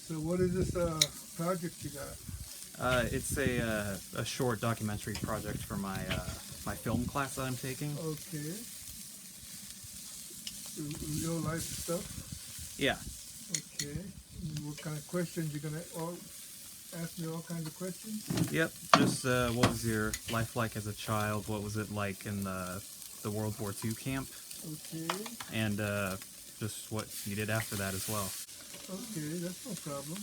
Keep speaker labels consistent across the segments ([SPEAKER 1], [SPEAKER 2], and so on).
[SPEAKER 1] So what is this project you got?
[SPEAKER 2] It's a short documentary project for my film class that I'm taking.
[SPEAKER 1] Okay. Real life stuff?
[SPEAKER 2] Yeah.
[SPEAKER 1] Okay. And what kind of questions you're gonna ask me all kinds of questions?
[SPEAKER 2] Yep. Just what was your life like as a child? What was it like in the World War II camp?
[SPEAKER 1] Okay.
[SPEAKER 2] And just what you did after that as well.
[SPEAKER 1] Okay, that's no problem.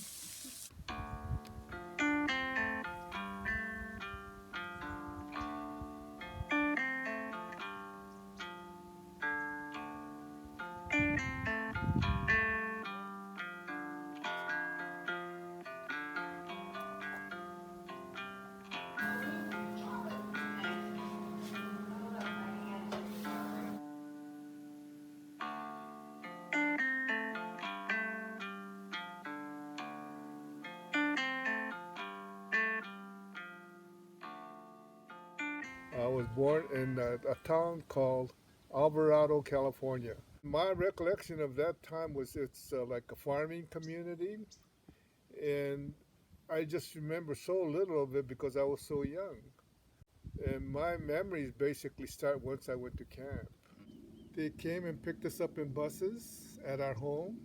[SPEAKER 1] I was born in a town called Alvarado, California. My recollection of that time was it's like a farming community, and I just remember so little of it because I was so young. And my memories basically start once I went to camp. They came and picked us up in buses at our home,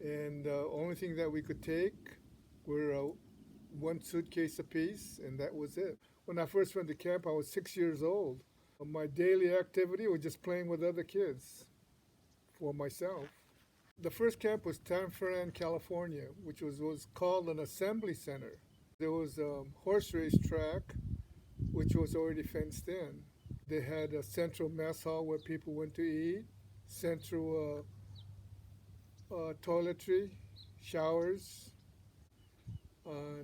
[SPEAKER 1] and the only thing that we could take were one suitcase apiece, and that was it. When I first went to camp, I was 6 years old. My daily activity was just playing with other kids for myself. The first camp was Tanforan, California, which was called an assembly center. There was a horse race track, which was already fenced in. They had a central mess hall where people went to eat, central toiletry, showers.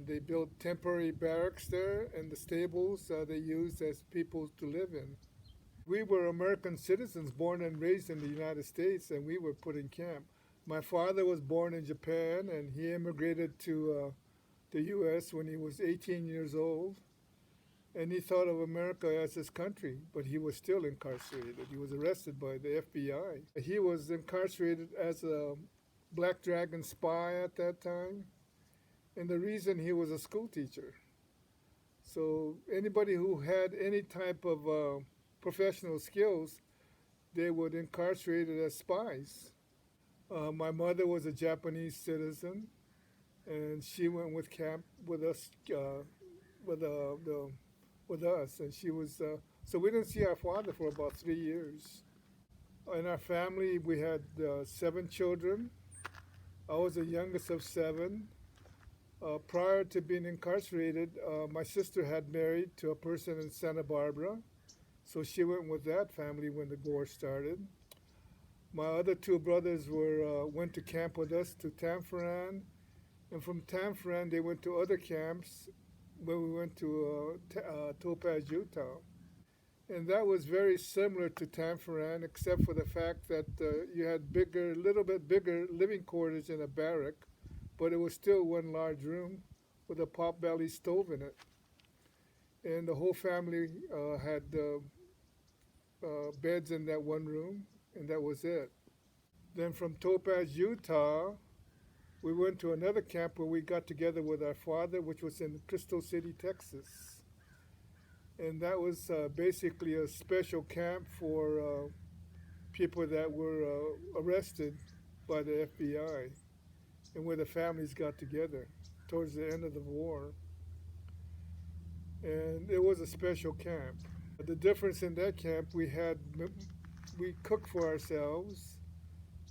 [SPEAKER 1] They built temporary barracks there, and the stables they used as people to live in. We were American citizens born and raised in the United States, and we were put in camp. My father was born in Japan, and he immigrated to the U.S. when he was 18 years old. And he thought of America as his country, but he was still incarcerated. He was arrested by the FBI. He was incarcerated as a Black Dragon spy at that time, and the reason he was a school teacher. So anybody who had any type of professional skills, they would incarcerate it as spies. My mother was a Japanese citizen, and she went with camp with us, with with us, and she was. So we didn't see our father for about 3 years. In our family, we had 7 children. I was the youngest of 7. Prior to being incarcerated, my sister had married to a person in Santa Barbara, so she went with that family when the war started. My other 2 brothers went to camp with us to Tanforan, and from Tanforan they went to other camps when we went to Topaz, Utah. And that was very similar to Tanforan, except for the fact that you had little bit bigger living quarters in a barrack, but it was still one large room with a pot-belly stove in it. And the whole family had beds in that one room, and that was it. Then from Topaz, Utah, we went to another camp where we got together with our father, which was in Crystal City, Texas. And that was basically a special camp for people that were arrested by the FBI, and where the families got together towards the end of the war. And it was a special camp. The difference in that camp, we cooked for ourselves.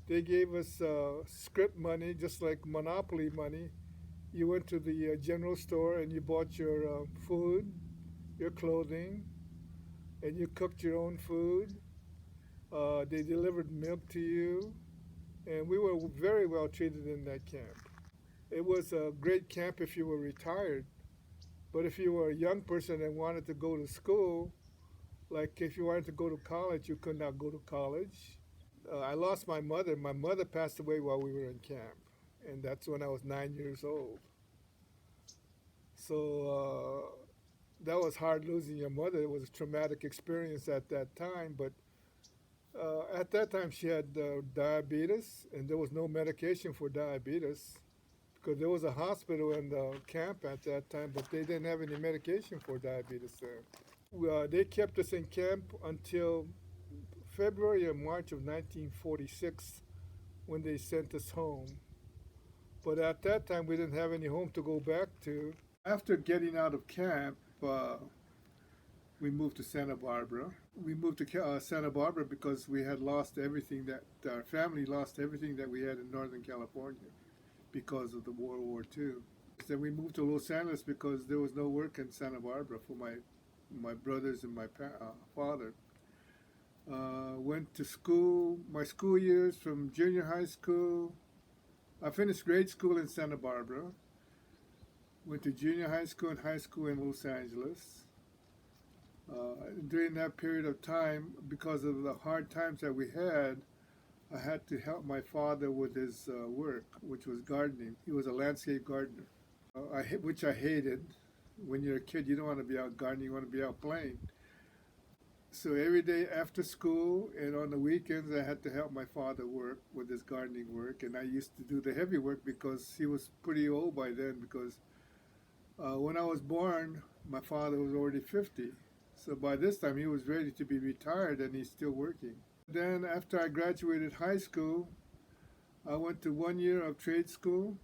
[SPEAKER 1] They gave us script money, just like Monopoly money. You went to the general store and you bought your food, your clothing, and you cooked your own food. They delivered milk to you, and we were very well treated in that camp. It was a great camp if you were retired, but if you were a young person and wanted to go to school, like if you wanted to go to college, you could not go to college. I lost my mother. My mother passed away while we were in camp, and that's when I was 9 years old. So that was hard losing your mother. It was a traumatic experience at that time, but At that time, she had diabetes, and there was no medication for diabetes because there was a hospital in the camp at that time, but they didn't have any medication for diabetes there. They kept us in camp until February or March of 1946 when they sent us home. But at that time, we didn't have any home to go back to. After getting out of camp, we moved to Santa Barbara. We moved to Santa Barbara because we had lost everything that our family lost everything that we had in Northern California because of the World War II. Then we moved to Los Angeles because there was no work in Santa Barbara for my brothers and my father. Went to school, my school years from junior high school. I finished grade school in Santa Barbara. Went to junior high school and high school in Los Angeles. During that period of time, because of the hard times that we had, I had to help my father with his work, which was gardening. He was a landscape gardener, which I hated. When you're a kid, you don't want to be out gardening, you want to be out playing. So every day after school and on the weekends, I had to help my father work with his gardening work. And I used to do the heavy work because he was pretty old by then, because when I was born, my father was already 50. So by this time, he was ready to be retired, and he's still working. Then after I graduated high school, I went to 1 year of trade school,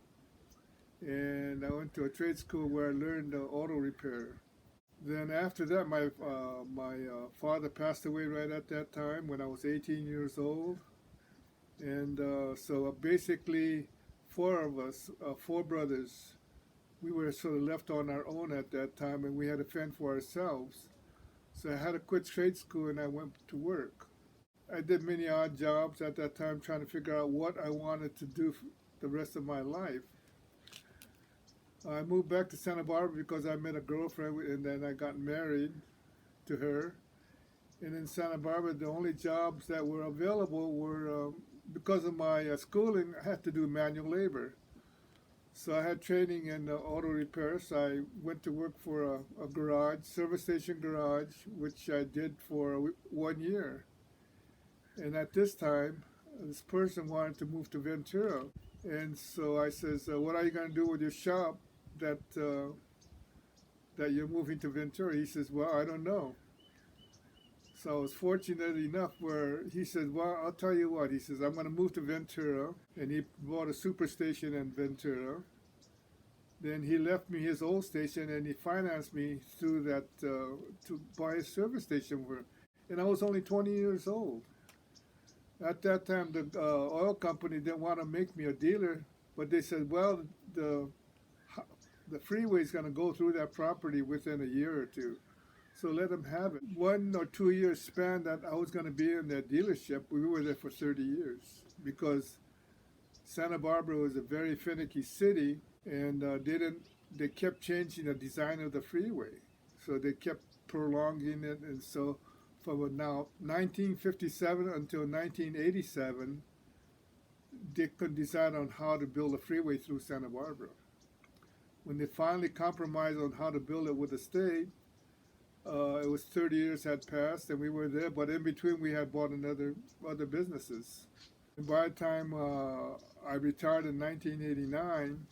[SPEAKER 1] and I went to a trade school where I learned auto repair. Then after that, my father passed away right at that time when I was 18 years old. And so basically, four of us, four brothers, we were sort of left on our own at that time, and we had to fend for ourselves. So I had to quit trade school, and I went to work. I did many odd jobs at that time trying to figure out what I wanted to do for the rest of my life. I moved back to Santa Barbara because I met a girlfriend, and then I got married to her. And in Santa Barbara, the only jobs that were available were, because of my schooling, I had to do manual labor. So I had training in auto repair, so I went to work for a garage, service station garage, which I did for 1 year. And at this time, this person wanted to move to Ventura. And so I says, what are you going to do with your shop that you're moving to Ventura? He says, well, I don't know. So I was fortunate enough where he said, well, I'll tell you what. He says, I'm going to move to Ventura. And he bought a superstation in Ventura. Then he left me his old station, and he financed me through that to buy a service station. And I was only 20 years old. At that time, the oil company didn't want to make me a dealer, but they said, well, the freeway is going to go through that property within a year or two, so let them have it. 1 or 2 years span that I was going to be in that dealership, we were there for 30 years because Santa Barbara was a very finicky city, and they kept changing the design of the freeway, so they kept prolonging it, and so from now 1957 until 1987, they could decide on how to build a freeway through Santa Barbara. When they finally compromised on how to build it with the state, it was 30 years had passed, and we were there, but in between we had bought other businesses. And by the time I retired in 1989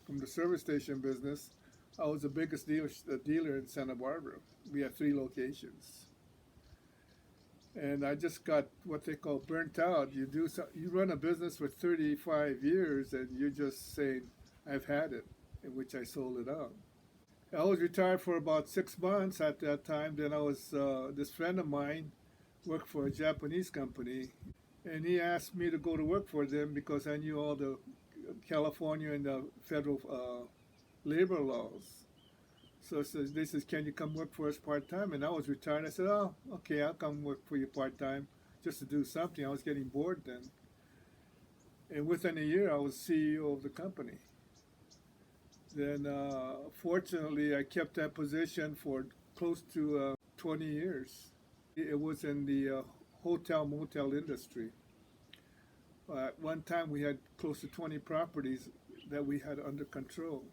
[SPEAKER 1] from the service station business, I was the biggest dealer in Santa Barbara. We had 3 locations. And I just got what they call burnt out. You run a business for 35 years, and you're just saying, I've had it, in which I sold it out. I was retired for about 6 months at that time. Then this friend of mine worked for a Japanese company, and he asked me to go to work for them because I knew all the California and the federal labor laws. So they says, can you come work for us part-time? And I was retired. I said, oh, okay, I'll come work for you part-time just to do something. I was getting bored then. And within a year, I was CEO of the company. Then, fortunately, I kept that position for close to 20 years. It was in the hotel-motel industry. At one time, we had close to 20 properties that we had under control.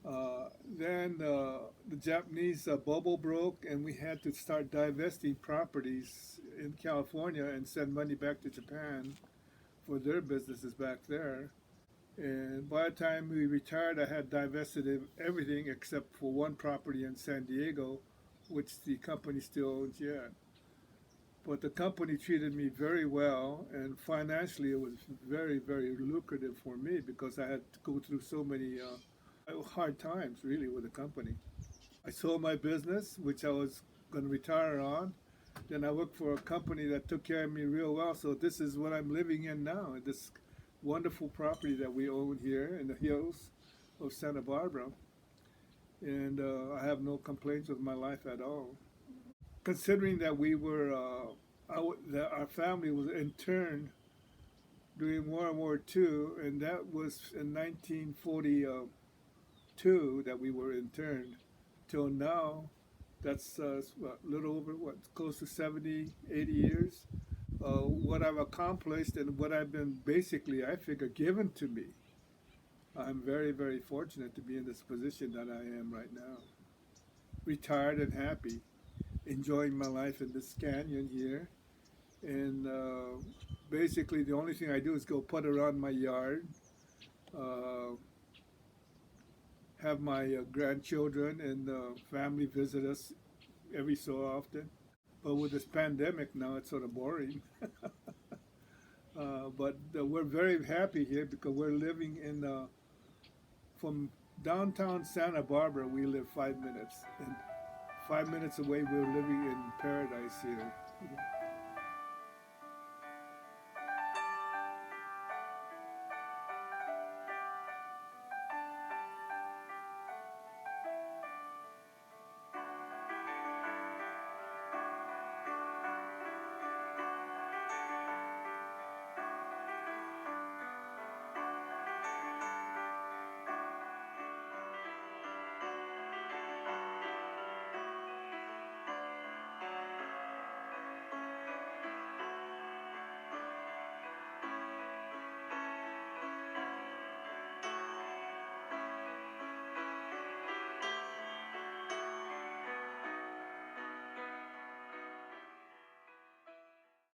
[SPEAKER 1] Then the Japanese bubble broke, and we had to start divesting properties in California and send money back to Japan for their businesses back there. And by the time we retired, I had divested everything except for one property in San Diego, which the company still owns yet. But the company treated me very well, and financially, it was very, very lucrative for me because I had to go through so many hard times, really, with the company. I sold my business, which I was going to retire on. Then I worked for a company that took care of me real well. So this is what I'm living in now, this wonderful property that we own here in the hills of Santa Barbara. And I have no complaints with my life at all. Considering that that our family was interned during World War II, and that was in 1942 that we were interned. Till now, that's what, a little over, what, close to 70, 80 years. What I've accomplished and what I've been basically, I figure, given to me. I'm very, very fortunate to be in this position that I am right now. Retired and happy, enjoying my life in this canyon here. And basically, the only thing I do is go put around my yard, uh, have my grandchildren and family visit us every so often. But with this pandemic now, it's sort of boring. But we're very happy here because we're living in from downtown Santa Barbara. We live 5 minutes, and 5 minutes away, we're living in paradise here.